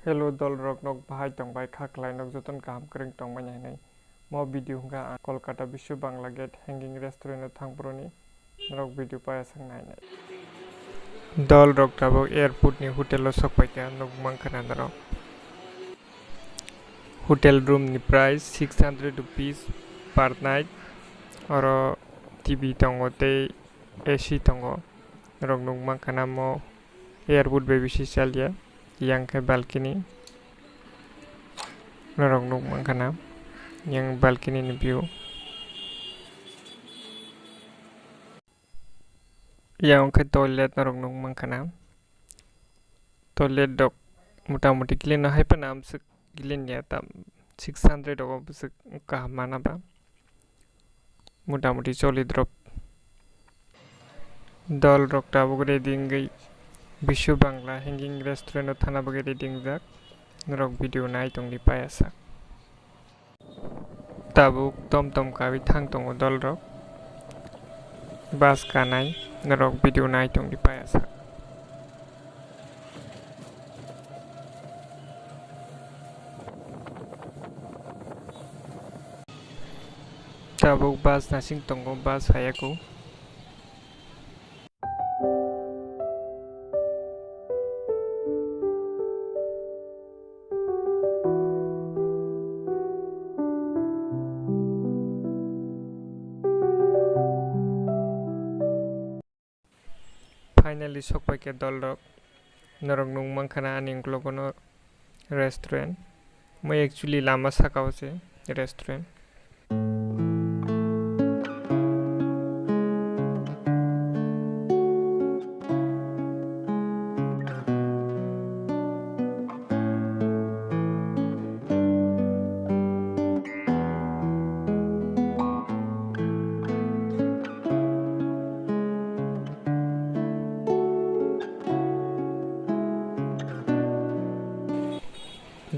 Hello dol rok nok bahai tong bai khaklai nok joton kaham kring tong bai nai mo video hingga kolkata Biswa bangla gate hanging restaurant thangproni rok video pa sang nai dol rok tabo airport ni hotel lo sokpai ka nok mangkhana rok hotel room ni price 600 rupees per night oro TV tongo te AC tongo rok nok mangkhana mo airport baby si salya yang ke balcony rok nok mangkhana yang balcony ni view yang ke toilet rok nok mangkhana toilet dok motamuti clean hai panam sik clean ya tam 600 dok sik ka mana ba motamuti choli drop dol rok ta bogre dingai Biswa bangla hanging restaurant thana bogre dingjak rok video nai tong di payasa tabuk tom kawi thang tongo dol rok bus kanai rok video nai tong di payasa tabuk bus nasing tongo bus hayaku finally sokpai ke dol rok norok nung mangkhana aning glogono restaurant moi actually lama sakao se restaurant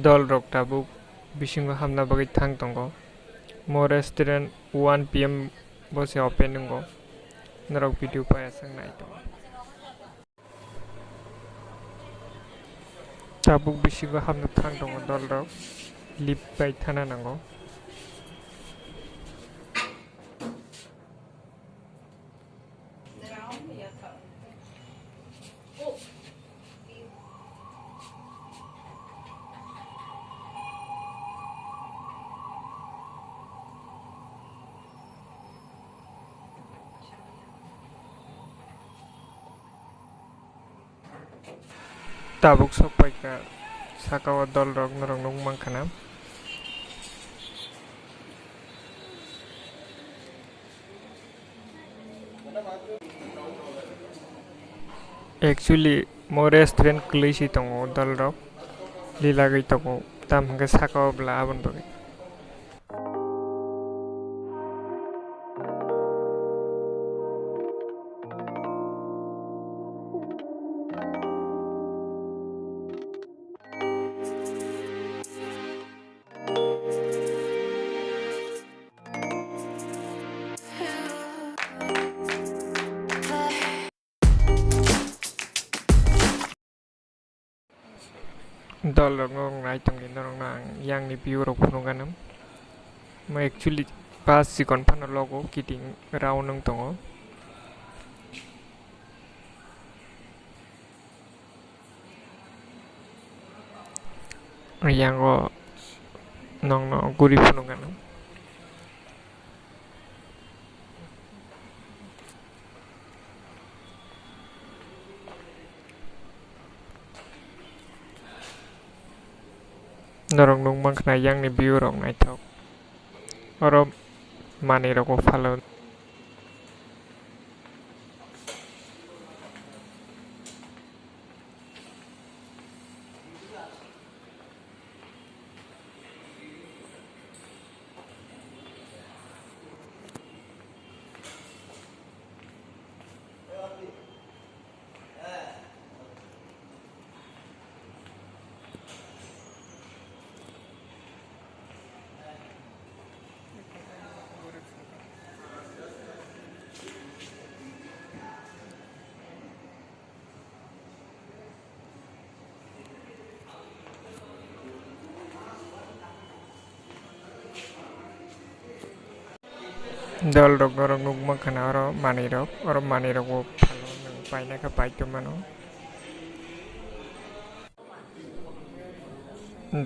dol rok tabuk bisingo hamna bagi thang tongo mo restaurant 1 PM bose open ngo norok video pa sang nai tongo tabuk bisingo hamna thang tongo dol rok lip bai thana nango tabuk sokpai ka sakao dol rok norok nung mangkhana actually mo restaurant klisi tongo dol rok lilagai tongo tam hingga sakao bla abon bagi dol rok ngong nai tong ni norok nang yang ni view rok phunung ganam mo actually pas si kon phana logo kiting raun nang tongo yang go nong no guri phunung ganam norok nung mangkhana yang ni view rok nai thok oro mani rok follow dol rok norok nugma khana oro manui rok bo phalo nung paina kha paitongmano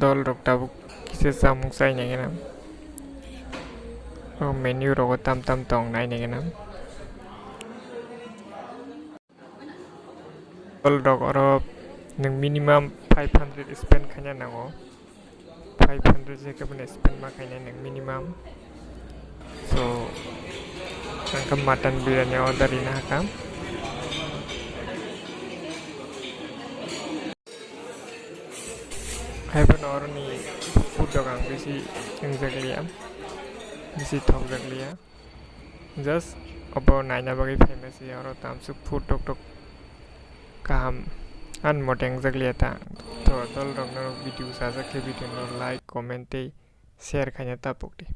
dol rok tabuk kisa samung sainai gana menu rogo tam tong nainai gana dol rok oro nung minimum 500 spend khanya nango 500 jekabane spend ma khaina nung minimum so nangka mutton biryani order ina hakam haibon oro ni food dogang bisi engjaglia bisi thokjaglia just obo naina bagi famous oro tamsuk food tok kaham an moteng jaglia ta to dol rok no video sajak ke video no like comment share khanya tapok di